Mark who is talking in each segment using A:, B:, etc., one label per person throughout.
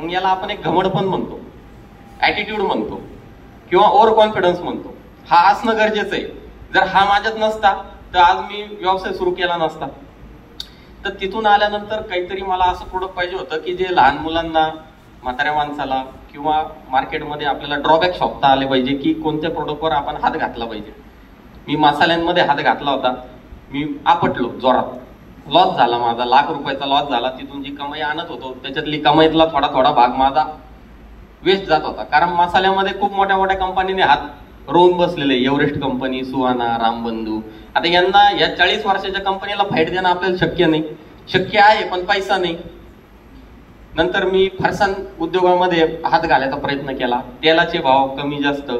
A: मग याला आपण एक घमड पण म्हणतो, ऍटिट्यूड म्हणतो किंवा ओव्हर कॉन्फिडन्स म्हणतो. हा असणं गरजेचं आहे. जर हा माझ्यात नसता तर आज मी व्यवसाय सुरू केला नसता. तर तिथून आल्यानंतर काहीतरी मला असं प्रोडक्ट पाहिजे होतं की जे लहान मुलांना, म्हाताऱ्या माणसाला किंवा मार्केटमध्ये आपल्याला ड्रॉबॅक शोधता आले पाहिजे की कोणत्या प्रोडक्टवर आपण हात घातला पाहिजे. मी मसाल्यांमध्ये हात घातला होता, मी आपटलो जोरात, लॉस झाला माझा, ₹1,00,000 लॉस झाला. तिथून जी कमाई आणत होतो त्याच्यातली कमाईतला थोडा थोडा भाग माझा वेस्ट जात होता. कारण मसाल्यामध्ये खूप मोठ्या मोठ्या कंपनीने हात रोवून बसलेले, एव्हरेस्ट कंपनी, सुहाना, रामबंधू. आता यांना या 40 वर्षाच्या कंपनीला फाईट देणं आपल्याला शक्य नाही. शक्य आहे पण पैसा नाही. नंतर मी फरसान उद्योगामध्ये हात घालायचा प्रयत्न केला. तेलाचे भाव कमी जास्त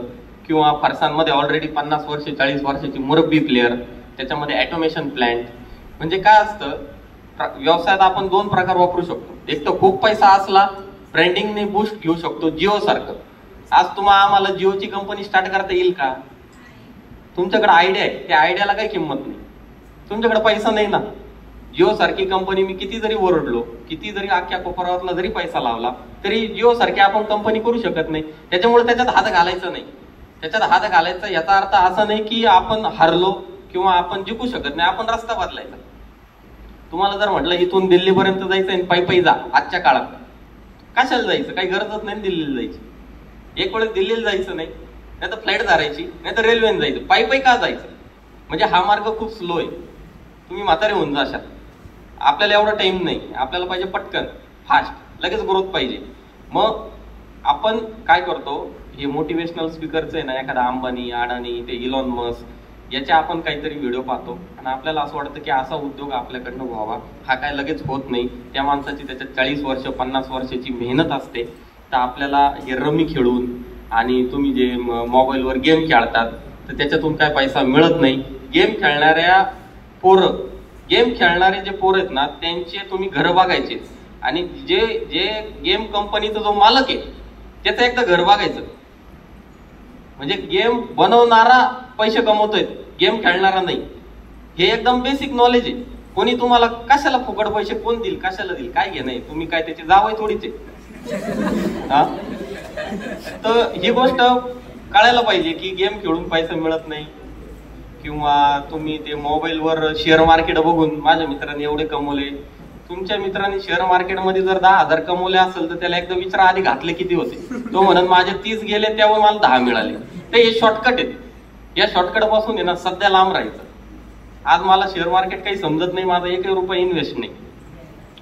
A: किंवा फरसांमध्ये ऑलरेडी 50 वर्ष 40 वर्षाची मुरब्बी प्लेअर, त्याच्यामध्ये ऑटोमेशन प्लांट. म्हणजे काय असतं, व्यवसायात आपण 2 प्रकार वापरू शकतो. एक तर खूप पैसा असला, ब्रँडिंगने बूस्ट घेऊ शकतो. जिओ सारखं. आज तुम्हाला आम्हाला जिओची कंपनी स्टार्ट करता येईल का? तुमच्याकडे आयडिया आहे, त्या आयडियाला काही किंमत नाही. तुमच्याकडे पैसा नाही ना. जिओ सारखी कंपनी मी किती जरी ओरडलो, किती जरी अख्ख्या कोपरावरला जरी पैसा लावला, तरी जिओ सारखी आपण कंपनी करू शकत नाही. त्याच्यामुळे त्याच्यात हात घालायचा नाही. त्याच्यात हात घालायचा याचा अर्थ असा नाही की आपण हरलो किंवा आपण जिंकू शकत नाही. आपण रस्ता बदलायचा. तुम्हाला जर म्हटलं इथून दिल्लीपर्यंत जायचं आणि पायी जा, आजच्या काळात कशाला जायचं? काही गरजच नाही दिल्लीला जायची. एक वेळेस दिल्लीला जायचं नाही, नाही तर फ्लाईट धरायची, नाही तर रेल्वेने जायचं. पायी का जायचं? म्हणजे हा मार्ग खूप स्लो आहे. तुम्ही म्हातारे होऊन जाशाल. आपल्याला एवढा टाइम नाही. आपल्याला पाहिजे पटकन, फास्ट, लगेच ग्रोथ पाहिजे. मग आपण काय करतो, हे मोटिवेशनल स्पीकरचं आहे ना, एखादा अंबानी, अडानी, ते इलॉन मस्क, याचे आपण काहीतरी व्हिडिओ पाहतो आणि आपल्याला असं वाटतं की असा उद्योग आपल्याकडनं व्हावा. हा काय लगेच होत नाही. त्या माणसाची त्याच्यात 40 वर्ष 50 वर्षाची मेहनत असते. तर आपल्याला हे रमी खेळून आणि तुम्ही जे मोबाईलवर गेम खेळतात तर त्याच्यातून काय पैसा मिळत नाही. गेम खेळणारे जे पोरं आहेत ना, त्यांचे तुम्ही घर बघायचे आणि जे गेम कंपनीचा जो मालक आहे त्याचं एकदा घर बघायचं. म्हणजे गेम बनवणारा पैसे कमवतोय, गेम खेळणारा नाही. हे एकदम बेसिक नॉलेज आहे. कोणी तुम्हाला कशाला फुकट पैसे कोण देईल, कशाला देईल, काय घे नाही. तुम्ही काय त्याचे जावई थोडीच आहे. तर ही गोष्ट कळायला पाहिजे की गेम खेळून पैसा मिळत नाही. किंवा तुम्ही ते मोबाईलवर शेअर मार्केट बघून माझ्या मित्रांनी एवढे कमवले. तुमच्या मित्रांनी शेअर मार्केटमध्ये जर 10,000 कमवले असेल तर त्याला एकदा विचारा आधी घातले किती होते. तो म्हणून माझे 30 गेले त्यामुळे मला 10 मिळाले. ते हे शॉर्टकट आहेत. या शॉर्टकट पासून आहे ना सध्या लांब राहायचं. आज मला शेअर मार्केट काही समजत नाही. माझा ₹1 इन्व्हेस्ट नाही.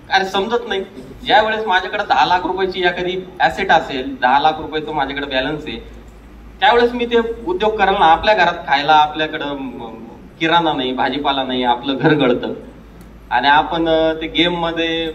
A: अरे समजत नाही. ज्या वेळेस माझ्याकडे 10 लाख रुपयाची एखादी ऍसेट असेल, 10 लाख रुपयाचं माझ्याकडे बॅलन्स आहे, त्यावेळेस मी ते उद्योग कराल ना. आपल्या घरात खायला आपल्याकडं किराणा नाही, भाजीपाला नाही, आपलं घर गळतं आणि आपण ते गेम मध्ये